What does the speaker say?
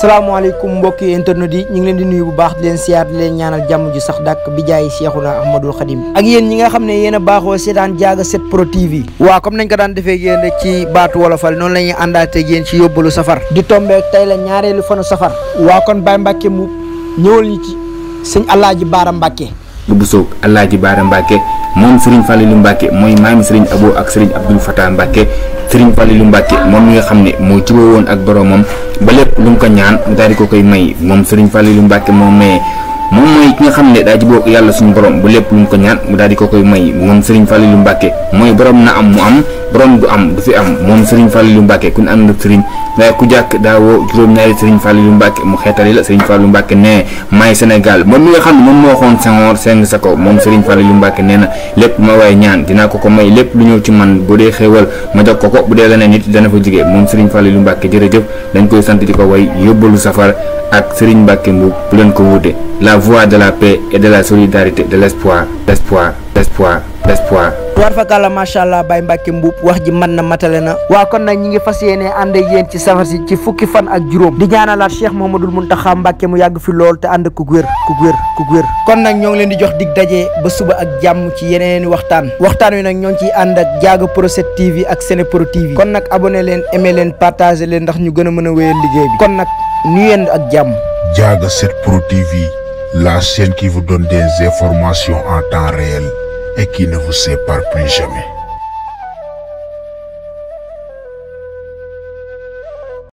salaamaaleykum mbokki internet yi ñu ngi leen di nuyu bu baax di leen siyaar di leen ñaanal jàmm ju sax dàkk bi jaay Cheikhuna Ahmadul Khadim ak yéen ñi nga xam ne yéen a baaxoo seetaan Diaga 7 Pro TV waaw comme nañ ko daan defee yéen rek ci baatu wolofal noonu la ñuy àndaatee yéen ci yóbbalu safar di tombeek tey la ñaareelu fanu safar waa kon Baye Mbacke mu ñëwal ñu ci sëñ Alaaji Baara Mbacke bu soog Alaaji Baara Mbacke moom Serigne Fallilou Mbacke mooy maami Serigne Abo ak Serigne Abdoul Fatah Mbacke Serigne Fallilou Mbacke moom mi nga xam ne moo jubóo woon ak boromam ba lépp lu mu ko ñaan mu daal di ko koy may moom Serigne Fallilou Mbacke moom maye moom mooy ki nga xam ne daa jubóo yàlla suñu borom bu lépp lu mu ko ñaan mu daal di ko koy may moom Serigne Fallilou Mbacke mooy borom na am mu am borom du am du fi am moom Serigne Fallilou Mbacke ku ñu ànd ak Serigne waaye ku jàkk daawoo juróom-ñaari Serigne Fallilou Mbacke mu xeetali la Serigne Fallilou Mbacke nee may Sénégal moom mi nga xam ne moom moo waxoon Senghor seng sa ko moom Serigne Fallilou Mbacke nee na lépp ma waaye ñaan dinaa ko ko may lépp lu ñëw ci man bu dee xéewal ma jox ko ko bu dee leneen nit dana fa jógee moom Serigne Fallilou Mbacke jërëjëf dañ koy sant di ko way yóbbalu safar ak Serigne Mbacke Mbuub bu leen ko wuute la voix de la paix et de la solidarité de l'espoir war fakala macha allah Baye Mbacke Mbuub wax ji man na matale na waa kon nag ñi ngi fas yéene ànd ak yéen ci safar si ci fukki fan ak juróom di ñaanalaat Cheikh Mouhamadoul Mountakha Mbacke mu yàgg fi lool te ànd ku wér kon nag ñoo ngi leen di jox dig daje ba suba ak jàmm ci yeneen waxtaan wi nag ñoo ngi ciy ànd ak Diaga Pro 7 TV ak Sene Pro TV kon nag abonné leen aimé leen partagé leen ndax ñu gën a mën a wéyal liggéey bi kon nag ñu yend ak jàmm. Diaga 7 Pro TV, la chaîne qui vous donne des informations en temps réel et qui ne vous sépare plus jamais.